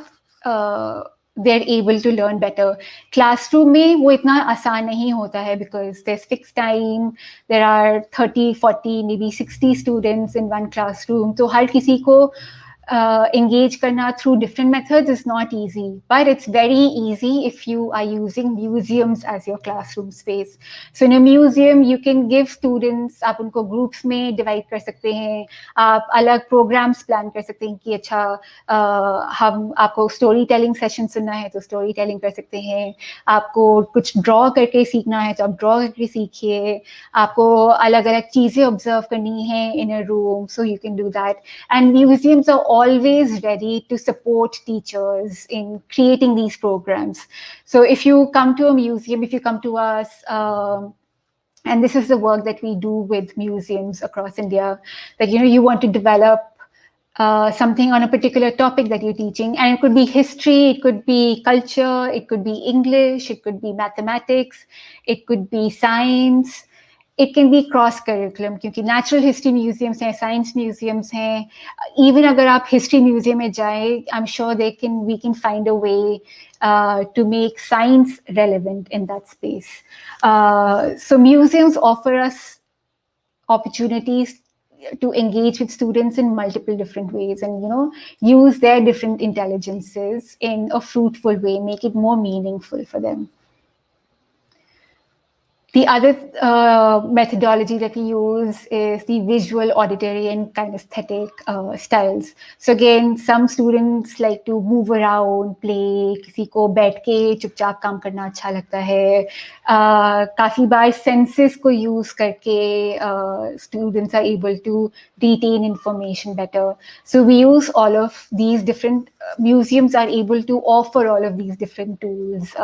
B: they're able to learn better. Classroom में वो इतना आसान नहीं होता है because there's fixed time, there are 30, 40, maybe 60 students in one classroom. तो हर किसी को engage karna through different methods is not easy, but it's very easy if you are using museums as your classroom space. So in a museum, you can give students, आप उनको groups में divide कर सकते हैं, आप अलग programs plan कर सकते हैं कि अच्छा हम आपको story telling session सुनना है तो story telling कर सकते हैं, आपको कुछ draw करके सीखना है तो आप draw करके सीखिए, आपको अलग अलग चीजें observe करनी है in a room, so you can do that. And museums are always ready to support teachers in creating these programs. So if you come to a museum, if you come to us, and this is the work that we do with museums across India, that you want to develop something on a particular topic that you're teaching, and it could be history, it could be culture, it could be English, it could be mathematics, it could be science, it can be cross curriculum, क्योंकि natural history museums हैं, science museums हैं, even अगर आप history museum में जाएं, I'm sure we can find a way to make science relevant in that space. So museums offer us opportunities to engage with students in multiple different ways, and use their different intelligences in a fruitful way, make it more meaningful for them. The other methodology that we use is the visual, auditory, and kinesthetic styles. So again, some students like to move around, play, किसी को बैठ के चुपचाप काम करना अच्छा लगता है, काफ़ी बार senses को use करके students are able to retain information better. So we use all of these different, museums are able to offer all of these different tools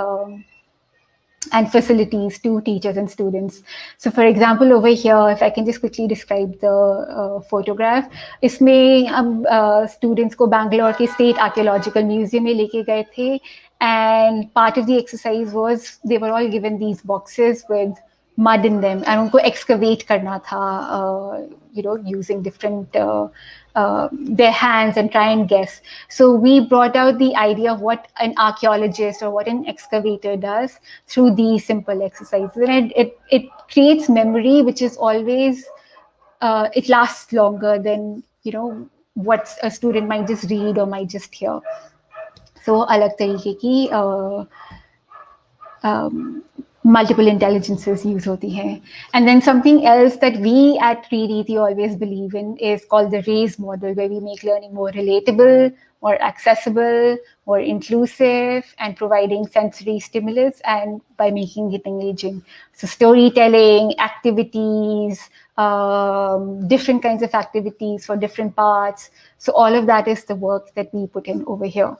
B: and facilities to teachers and students. So for example, over here, if I can just quickly describe the photograph, इसमें हम students को Bangalore के State Archaeological Museum में लेके गए थे, and part of the exercise was they were all given these boxes with mud in them, and उनको excavate करना था, using different their hands and try and guess. So we brought out the idea of what an archaeologist or what an excavator does through these simple exercises, and it creates memory, which is always it lasts longer than what a student might just read or might just hear. So अलग तरीके की multiple intelligences use hoti hai. And then something else that we at Riti always believe in is called the RAISE model, where we make learning more relatable, more accessible, more inclusive, and providing sensory stimulus, and by making it engaging. So storytelling, activities, different kinds of activities for different parts. So all of that is the work that we put in over here.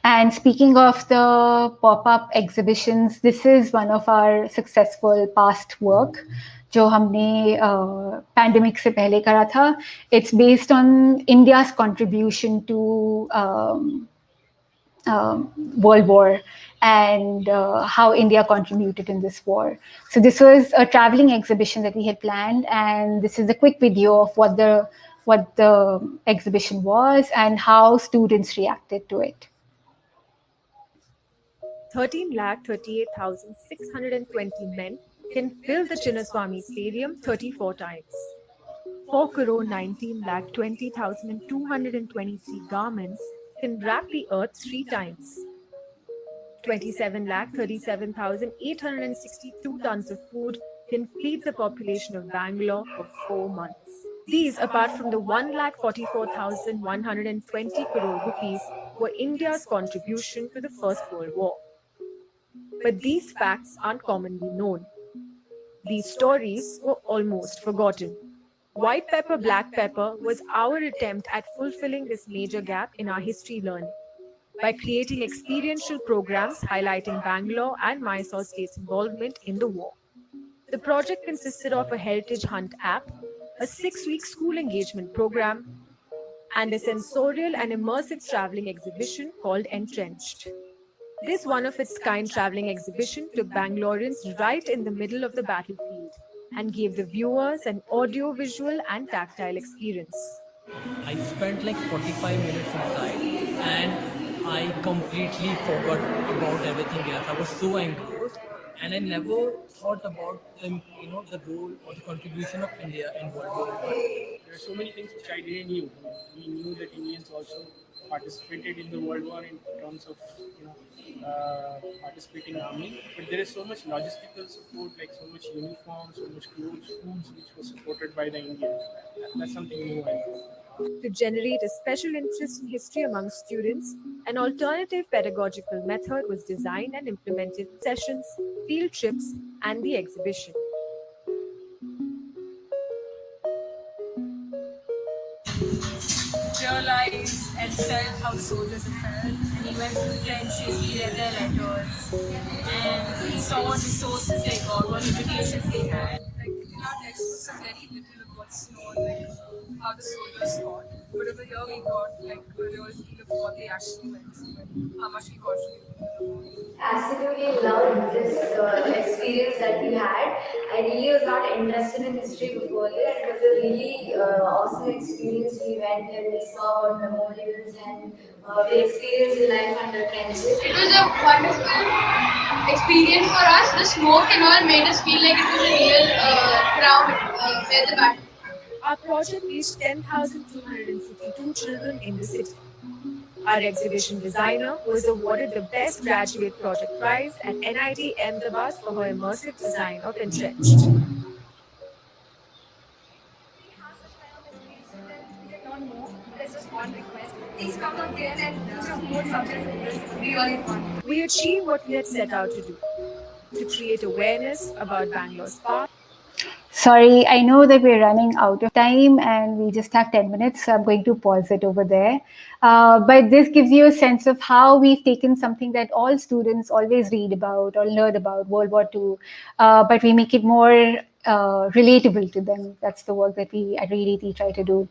B: And speaking of the pop-up exhibitions, this is one of our successful past work जो हमने pandemic से पहले करा था. It's based on India's contribution to World War and how India contributed in this war. So this was a traveling exhibition that we had planned, and this is a quick video of what the exhibition was and how students reacted to it.
C: 13,38,620 men can fill the Chinnaswamy Stadium 34 times. 4,19,20,223 garments can wrap the earth 3 times. 27,37,862 tons of food can feed the population of Bangalore for 4 months. These, apart from the 1,44,120 crore rupees, were India's contribution to the First World War. But these facts aren't commonly known. These stories were almost forgotten. White pepper, black pepper was our attempt at fulfilling this major gap in our history learning by creating experiential programs highlighting Bangalore and Mysore State's involvement in the war. The project consisted of a heritage hunt app, a 6-week school engagement program, and a sensorial and immersive traveling exhibition called Entrenched. This one-of-its-kind traveling exhibition took Bangaloreans right in the middle of the battlefield and gave the viewers an audio-visual and tactile experience.
D: I spent like 45 minutes inside and I completely forgot about everything else. I was so engrossed and I never thought about the role or the contribution of India in World War I.
E: are so many things which I didn't knew. We knew that Indians also participated in the World War in terms of participating in army, but there is so much logistical support, like so much uniform, so much clothes, foods, which was supported by the Indians. That's something new I know.
C: To generate a special interest in history among students, an alternative pedagogical method was designed and implemented in sessions, field trips, and the exhibition.
F: Realized and felt how the soldiers had felt. And we went to the trenches, we read their letters, and we saw what resources they got, what limitations they had. Like in our textbooks, are very little of what's known, like how the soldiers fought. But over here, we got like a real feel of what they actually went through and how much we contributed to the war.
G: Absolutely loved this experience that we had. I really was not interested in history before this. It was a really awesome experience. We went and we saw about memorials and we experienced the life under trenches.
H: It was a wonderful experience for us. The smoke and all made us feel like it was a real ground where the battle.
C: Our project reached 10,252 children in the city. Our exhibition designer was awarded the Best Graduate Project Prize at NIT Ahmedabad for her immersive design of Entrenched.
H: There's just one request. Please come again and do more subjects. It will be really fun.
C: We achieved what we had set out to do, to create awareness about Bangalore's past.
B: Sorry, I know that we're running out of time and we just have 10 minutes, so I'm going to pause it over there. But this gives you a sense of how we've taken something that all students always read about or learn about, World War II, but we make it more relatable to them. That's the work that we at Riti try to do.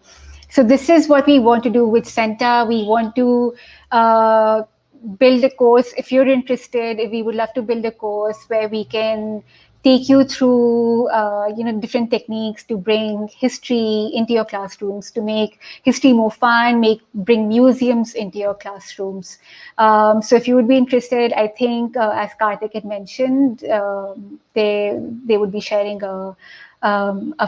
B: So this is what we want to do with CENTA. We want to build a course. If you're interested, if we would love to build a course where we can take you through different techniques to bring history into your classrooms, to make history more fun, bring museums into your classrooms. So if you would be interested, I think as Karthik had mentioned, they would be sharing a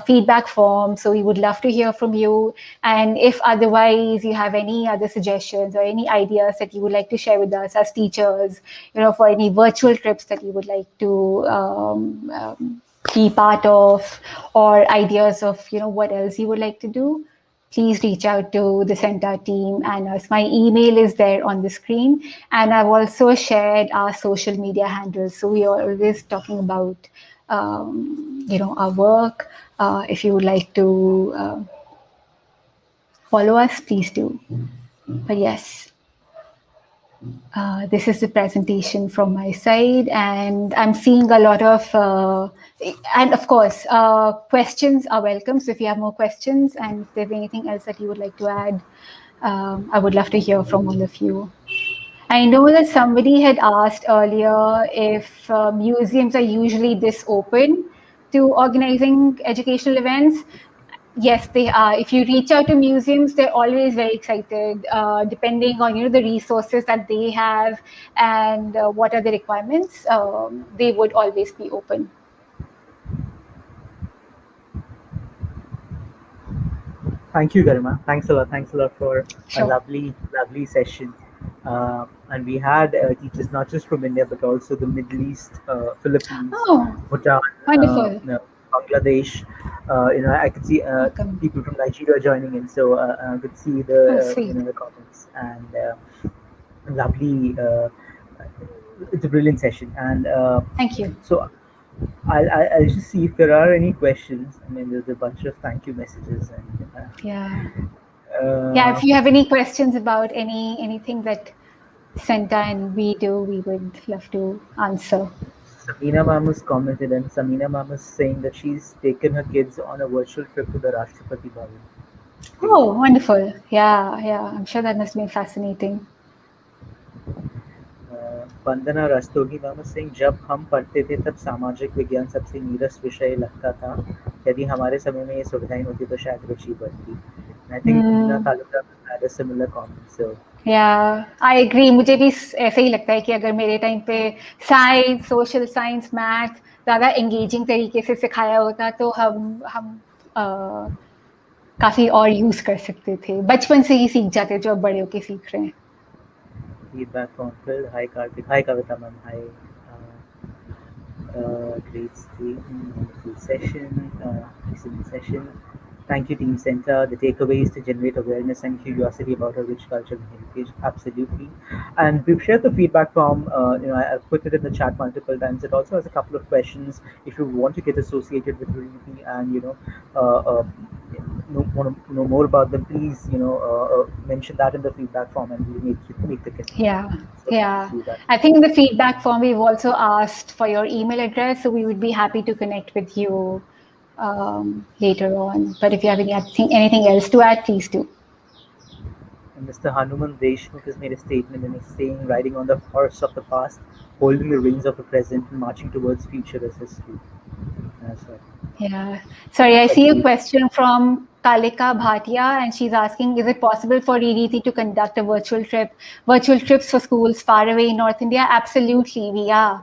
B: feedback form. So we would love to hear from you. And if otherwise you have any other suggestions or any ideas that you would like to share with us as teachers, for any virtual trips that you would like to be part of, or ideas of, what else you would like to do, please reach out to the CENTA team and us. My email is there on the screen. And I've also shared our social media handles. So we are always talking about our work. If you would like to follow us, please do. But yes, this is the presentation from my side, and I'm seeing a lot of, and of course, questions are welcome. So if you have more questions and if there's anything else that you would like to add, I would love to hear from all of you. I know that somebody had asked earlier if museums are usually this open to organizing educational events. Yes, they are. If you reach out to museums, they're always very excited, depending on the resources that they have and what are the requirements. They would always be open.
A: Thank you, Garima. Thanks a lot. Thanks a lot for
B: Sure.
A: a lovely session. And we had teachers not just from India, but also the Middle East, Philippines,
B: Oh,
A: Bhutan,
B: wonderful.
A: Bangladesh. I could see
B: Welcome.
A: people from Nigeria joining in, so I could see the
B: Sweet.
A: the comments, and lovely. It's a brilliant session, and
B: Thank you.
A: so I'll just see if there are any questions. I mean, there's a bunch of thank you messages, and
B: Yeah. Yeah, if you have any questions about anything that CENTA and we do, we would love to answer.
A: Samina Ma'am has commented, and Samina Ma'am is saying that she's taken her kids on a virtual trip to the Rashtrapati Bhavan.
B: Oh, wonderful. Yeah. I'm sure that must be fascinating.
A: Vandana Rastogi Ma'am is saying, जब हम पढ़ते थे तब सामाजिक विज्ञान सबसे नीरस विषय लगता था. यदि हमारे समय में ये सुविधाएं होती तो शायद रुचि बढ़ती. And I think Meena Talukdar had a similar comment. So
B: Yeah, I agree. मुझे भी ऐसे ही लगता है कि अगर मेरे टाइम पे साइंस, सोशल साइंस, मैथ ज़्यादा एंगेजिंग तरीके से सिखाया होता तो हम काफी और यूज कर सकते थे, बचपन से ही सीख जाते जो अब बड़े होके सीख रहे हैं.
A: Feedback from Phil. Hi Karthik. Hi Kavita ma'am. Hi. Great wonderful session. Excellent session. Thank you, Team CENTA. The takeaway is to generate awareness and curiosity about our rich culture and heritage. Absolutely. And we've shared the feedback from, I've put it in the chat multiple times. It also has a couple of questions if you want to get associated with Riti and, want to know more about them, please, mention that in the feedback form and we'll make the connection.
B: Yeah,
A: So
B: yeah.
A: please do that.
B: I think in the feedback form, we've also asked for your email address, so we would be happy to connect with you later on. But if you have anything else to add, please do.
A: And Mr. Hanuman Deshmukh has made a statement and he's saying, riding on the horse of the past, holding the reins of the present, and marching towards future as history. That's right.
B: Yeah. Sorry, I see a
A: Agreed.
B: question from Kalika Bhatia, and she's asking, is it possible for Riti to conduct a virtual trips for schools far away in North India? Absolutely, we are.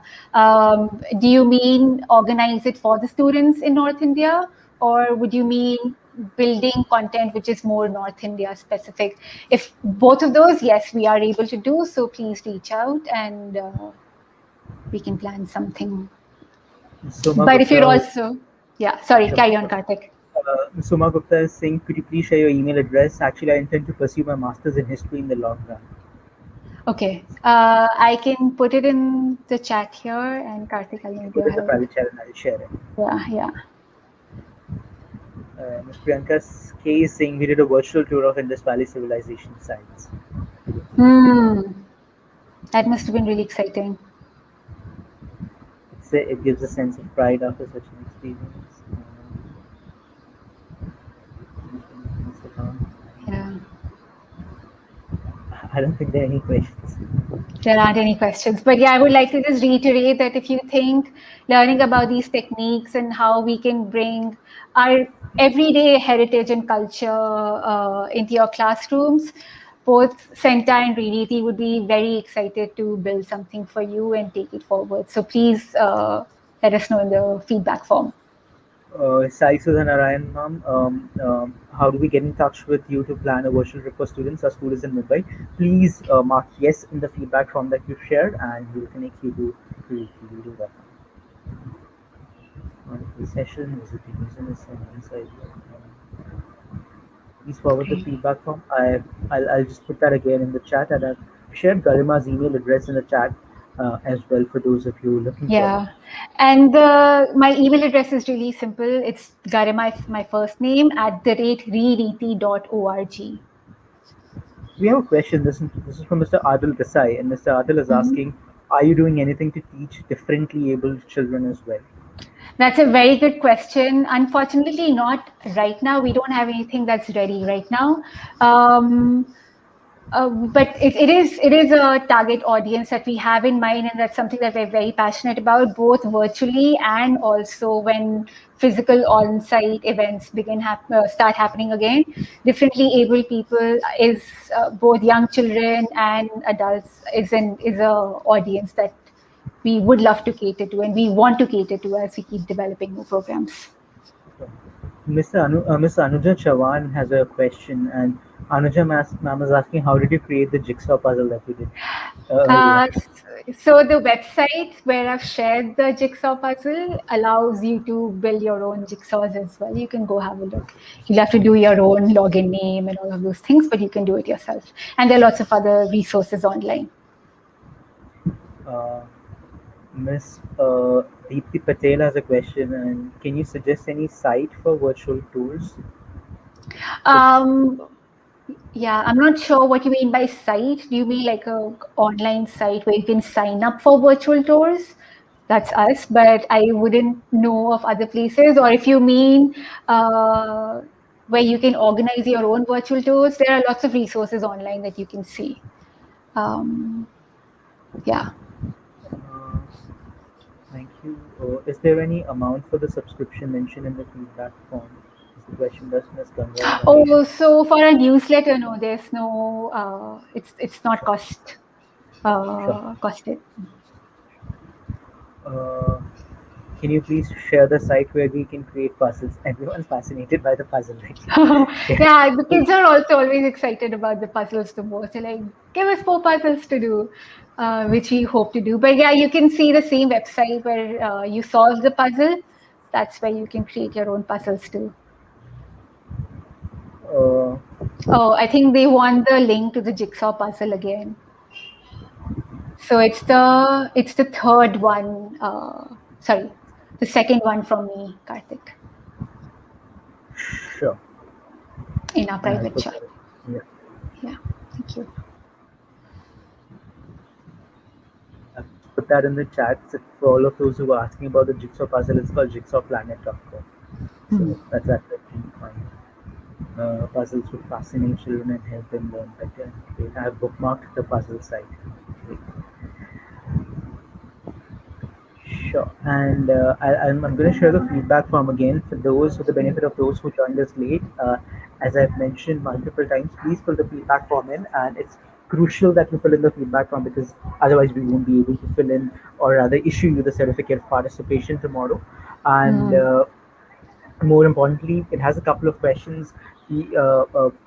B: Do you mean organize it for the students in North India, or would you mean building content which is more North India specific? If both of those, yes, we are able to do, so please reach out and we can plan something.
A: Soma
B: But if you're
A: Gupta,
B: also, yeah, sorry,
A: sure.
B: carry on, Karthik.
A: Suma Gupta is saying, could you please share your email address? Actually, I intend to pursue my master's in history in the long run.
B: Okay, I can put it in the chat here, and Karthik, I'll need
A: Put
B: your
A: it in the
B: help.
A: private chat and I'll share it.
B: Yeah.
A: Ms. Priyanka K is saying, we did a virtual tour of Indus Valley civilization sites.
B: That must have been really exciting.
A: It gives a sense of pride after such an experience.
B: Yeah.
A: I don't think there are any questions.
B: There aren't any questions, but yeah, I would like to just reiterate that if you think learning about these techniques and how we can bring our everyday heritage and culture into your classrooms, both CENTA and Riti would be very excited to build something for you and take it forward. So please let us know in the feedback form.
A: Sai Narayan ma'am, how do we get in touch with you to plan a virtual trip for students? Our school is in Mumbai. Please mark yes in the feedback form that you've shared and we'll connect you to we'll do that. Wonderful session, visiting business and inside. Please forward the feedback form. I'll just put that again in the chat and I've shared Garima's email address in the chat as well for those of you looking for it.
B: Yeah, and my email address is really simple. It's Garima, my first name, @reriti.org.
A: We have a question. This is from Mr. Adil Desai, and Mr. Adil is asking, are you doing anything to teach differently abled children as well?
B: That's a very good question. Unfortunately, not right now. We don't have anything that's ready right now. But it is a target audience that we have in mind, and that's something that we're very passionate about, both virtually and also when physical on-site events start happening again. Differently abled people is both young children and adults is a audience that we would love to cater to, and we want to cater to as we keep developing more programs.
A: Miss Anuja Chavan has a question, and Anuja ma'am is asking, how did you create the jigsaw puzzle that you did earlier?
B: So the website where I've shared the jigsaw puzzle allows you to build your own jigsaws as well. You can go have a look. You'll have to do your own login name and all of those things, but you can do it yourself. And there are lots of other resources online.
A: Miss Deepthi Patel has a question, and can you suggest any site for virtual tours?
B: Yeah, I'm not sure what you mean by site. Do you mean like a online site where you can sign up for virtual tours? That's us, but I wouldn't know of other places. Or if you mean where you can organize your own virtual tours, there are lots of resources online that you can see. Yeah.
A: Thank you. Is there any amount for the subscription mentioned in the feedback form? Is the question does Ms. Ganga
B: Oh, so for a newsletter, no, there's no. It's not costed.
A: Can can you please share the site where we can create puzzles? Everyone's fascinated by the puzzle, right?
B: Yeah, the kids are also always excited about the puzzles the most. They're like, give us more puzzles to do, which we hope to do. But yeah, you can see the same website where you solve the puzzle. That's where you can create your own puzzles too.
A: Uh,
B: Oh, I think they want the link to the jigsaw puzzle again. So it's the third one. Sorry, the second one from me, Karthik,
A: sure.
B: in our
A: I'll
B: private
A: put
B: chat.
A: that. Yeah.
B: Yeah, thank you.
A: I'll put that in the chat. So for all of those who are asking about the jigsaw puzzle, it's called jigsawplanet.com. So that's actually fine. Puzzles would fascinate children and help them learn better. I have bookmarked the puzzle site. Sure. And I'm going to share the feedback form again for those, for the benefit of those who joined us late. As I've mentioned multiple times, please fill the feedback form in, and it's crucial that you fill in the feedback form because otherwise we won't be able to fill in or rather issue you the certificate of participation tomorrow. And more importantly, it has a couple of questions.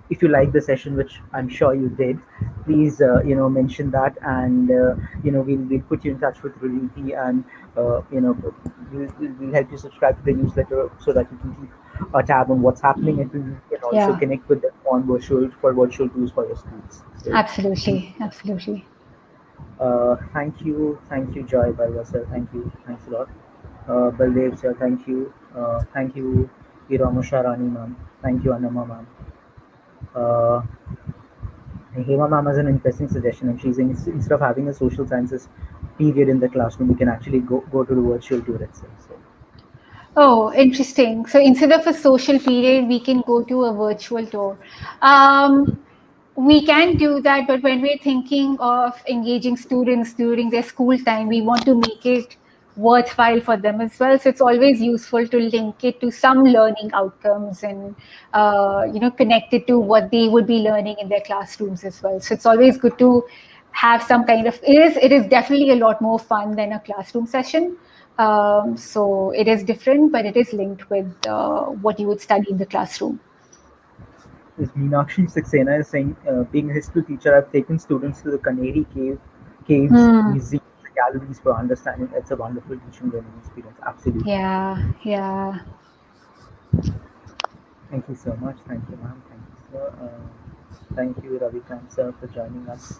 A: If you like the session, which I'm sure you did, please mention that, and we'll put you in touch with Riti, and we'll help you subscribe to the newsletter so that you can keep a tab on what's happening, and you can also
B: Yeah,
A: connect with them on virtual tools for your schools. So
B: absolutely, absolutely.
A: thank you, Joy Barwa sir. Thank you, thanks a lot. Baldev sir, thank you, Irama Sharani ma'am. Thank you, Anama ma'am. Uh, Hema ma'am has an interesting suggestion, and she's saying instead of having a social sciences period in the classroom, we can actually go to the virtual tour itself. So
B: Oh, interesting. So instead of a social period, we can go to a virtual tour. Um, we can do that, but when we're thinking of engaging students during their school time, we want to make it worthwhile for them as well. So it's always useful to link it to some learning outcomes and connect it to what they would be learning in their classrooms as well. So it's always good to have some kind of it is definitely a lot more fun than a classroom session. So it is different, but it is linked with what you would study in the classroom.
A: this Meenakshi Saxena is saying, being a history teacher, I've taken students to the Caves
B: Hmm.
A: Museum, the galleries for understanding. It's a wonderful teaching learning experience. Absolutely.
B: Yeah, yeah.
A: Thank you so much. Thank you, ma'am. Thank you, sir. Thank you, Ravikant sir, for joining us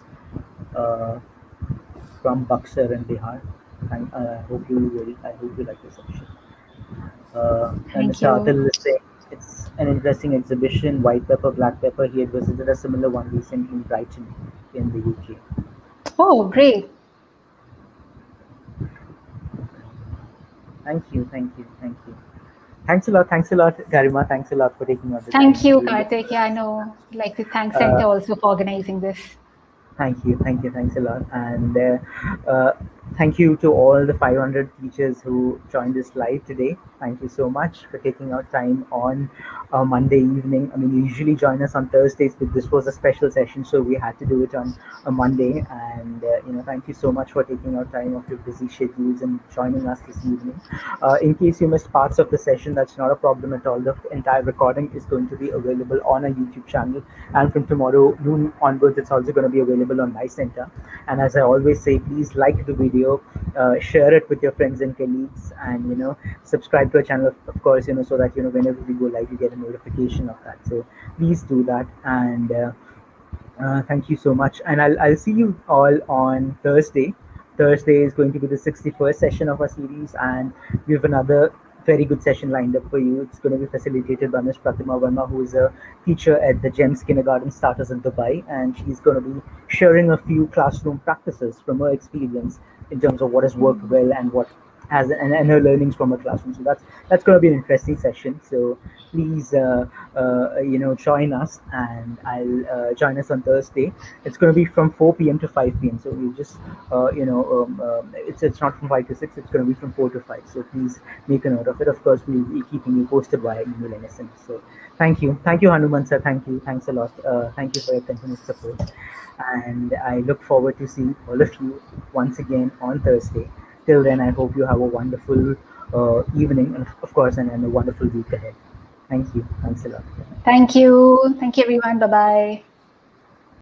A: uh, from Buxar in Bihar. I hope you like the session. And
B: Thank
A: Mr.
B: you.
A: Atil is saying it's an interesting exhibition, white pepper, black pepper. He had visited a similar one recently in Brighton in the UK.
B: Oh, great.
A: Thank you. Thanks a lot, Garima. Thanks a lot for taking out the
B: Thank
A: time.
B: you,
A: Really,
B: Karthik. Yeah, I know. I'd like to thank
A: uh,
B: CENTA also for organizing this.
A: thanks a lot, and thank you to all the 500 teachers who joined us live today. Thank you so much for taking out time on a Monday evening. I mean, you usually join us on Thursdays, but this was a special session, so we had to do it on a Monday. And thank you so much for taking out time of your busy schedules and joining us this evening. In case you missed parts of the session, that's not a problem at all. The entire recording is going to be available on our YouTube channel, and from tomorrow noon onwards, it's also going to be available on My Center. And as I always say, please like the video, share it with your friends and colleagues, and subscribe to our channel, of course, so that whenever we go live, you get a notification of that. So please do that, and thank you so much. And I'll see you all on Thursday. Thursday is going to be the 61st session of our series, and we have another very good session lined up for you. It's going to be facilitated by Ms. Pratima Verma, who is a teacher at the GEMS Kindergarten Starters in Dubai, and she's going to be sharing a few classroom practices from her experience in terms of what has worked well and what has and her learnings from her classroom. So that's going to be an interesting session. So please join us, and I'll join us on Thursday. It's going to be from 4 p.m. to 5 p.m. So you just it's not from 5 to 6. It's going to be from 4 to 5. So please make a note of it. Of course, we'll be keeping you posted via email and SMS. So thank you, Hanuman sir. Thanks a lot. Thank you for your continued support, and I look forward to seeing all of you once again on Thursday. Till then, I hope you have a wonderful evening, and of course, and a wonderful week ahead. Thank you. Thanks a lot.
B: Thank you. Thank you, everyone. Bye bye.